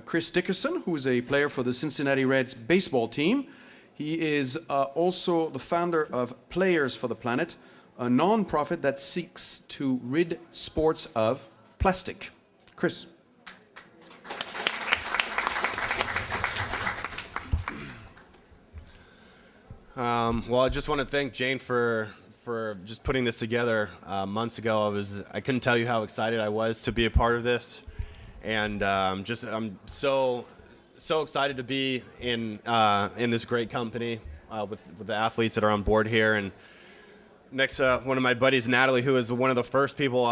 Chris Dickerson, who is a player for the Cincinnati Reds baseball team. He is also the founder of Players for the Planet, a non-profit that seeks to rid sports of plastic. Chris. Well, I just want to thank Jane for just putting this together months ago. I couldn't tell you how excited I was to be a part of this, and I'm so excited to be in this great company with the athletes that are on board here. And next, one of my buddies, Natalie, who is one of the first people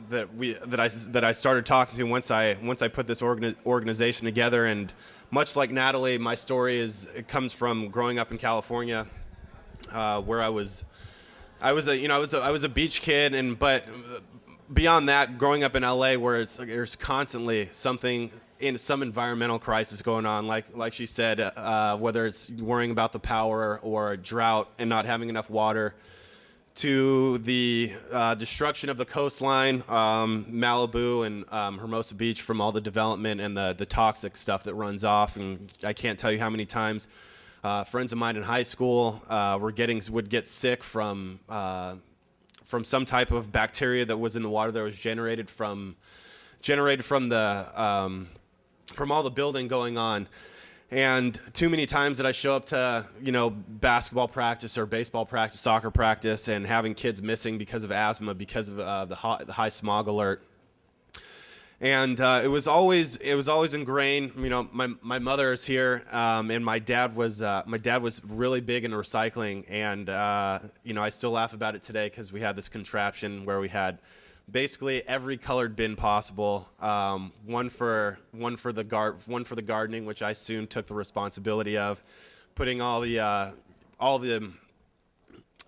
that I started talking to once I put this organization together. And much like Natalie, my story comes from growing up in California, where I was a beach kid, but beyond that, growing up in LA, where there's constantly some environmental crisis going on, like she said, whether it's worrying about the power or a drought and not having enough water, to the destruction of the coastline, Malibu and Hermosa Beach, from all the development and the toxic stuff that runs off. And I can't tell you how many times friends of mine in high school would get sick from some type of bacteria that was in the water that was generated from all the building going on. And too many times that I show up to, basketball practice or baseball practice, soccer practice, and having kids missing because of asthma, because of the high smog alert. And it was always ingrained. My mother is here, and my dad was really big into recycling. And I still laugh about it today because we had this contraption where we had basically every colored bin possible. One for the gardening, which I soon took the responsibility of, putting all the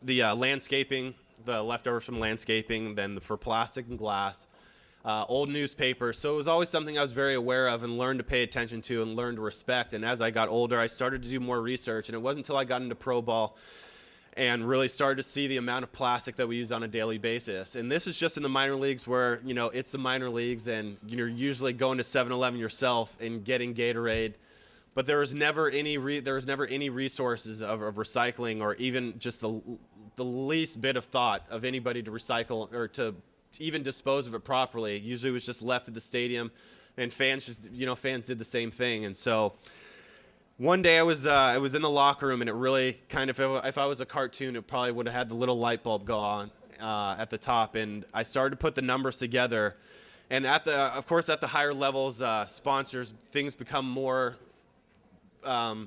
landscaping, the leftovers from landscaping, then for plastic and glass, old newspapers. So it was always something I was very aware of and learned to pay attention to and learned to respect. And as I got older, I started to do more research, and it wasn't until I got into pro ball and really started to see the amount of plastic that we use on a daily basis. And this is just in the minor leagues, where it's the minor leagues, and you're usually going to 7-Eleven yourself and getting Gatorade, but there was never any resources of recycling, or even just the least bit of thought of anybody to recycle or to even dispose of it properly. Usually it was just left at the stadium, and fans did the same thing. And so one day I was in the locker room, and it really kind of, if I was a cartoon, it probably would have had the little light bulb go on at the top, and I started to put the numbers together. And of course at the higher levels, sponsors, things become more, greater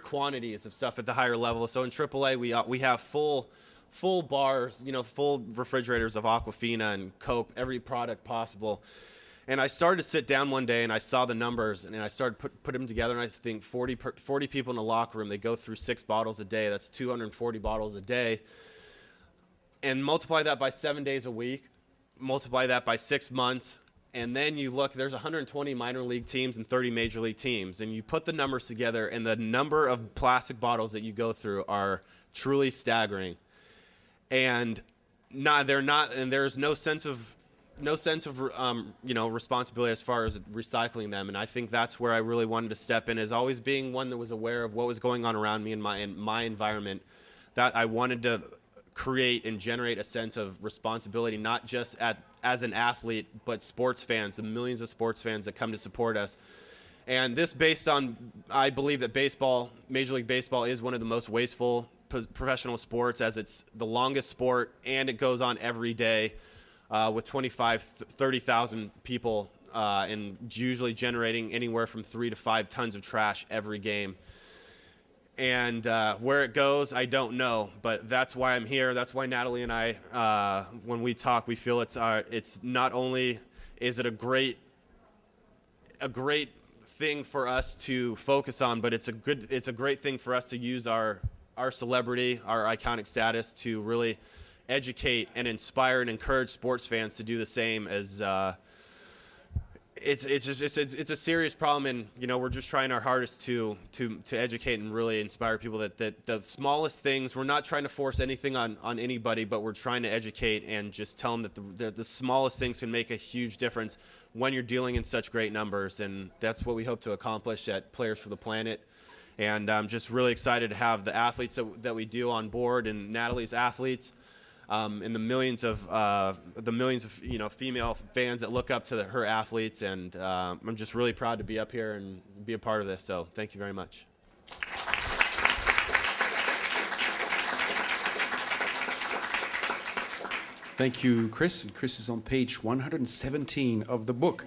quantities of stuff at the higher level. So in AAA, we have full bars, full refrigerators of Aquafina and Coke, every product possible. And I started to sit down one day, and I saw the numbers, and I started put them together, and I think 40 people in the locker room, they go through 6 bottles a day. That's 240 bottles a day. And multiply that by 7 days a week, multiply that by 6 months, and then you look, there's 120 minor league teams and 30 major league teams, and you put the numbers together, and the number of plastic bottles that you go through are truly staggering. And there's no sense of responsibility as far as recycling them. And I think that's where I really wanted to step in, as always being one that was aware of what was going on around me in my environment, that I wanted to create and generate a sense of responsibility, not just as an athlete, but sports fans, the millions of sports fans that come to support us. And this based on, I believe that Major League Baseball is one of the most wasteful professional sports, as it's the longest sport, and it goes on every day. With 30,000 people, and usually generating anywhere from 3 to 5 tons of trash every game. And where it goes, I don't know, but that's why I'm here. That's why Natalie and I, when we talk, we feel it's not only is it a great thing for us to focus on, but it's a great thing for us to use our celebrity, our iconic status, to really educate and inspire and encourage sports fans to do the same, as it's a serious problem, and we're just trying our hardest to educate and really inspire people that the smallest things, we're not trying to force anything on anybody, but we're trying to educate and just tell them that the smallest things can make a huge difference when you're dealing in such great numbers, and that's what we hope to accomplish at Players for the Planet. And I'm just really excited to have the athletes that we do on board, and Natalie's athletes. And the millions of female fans that look up to her athletes, and I'm just really proud to be up here and be a part of this. So thank you very much. Thank you, Chris. And Chris is on page 117 of the book.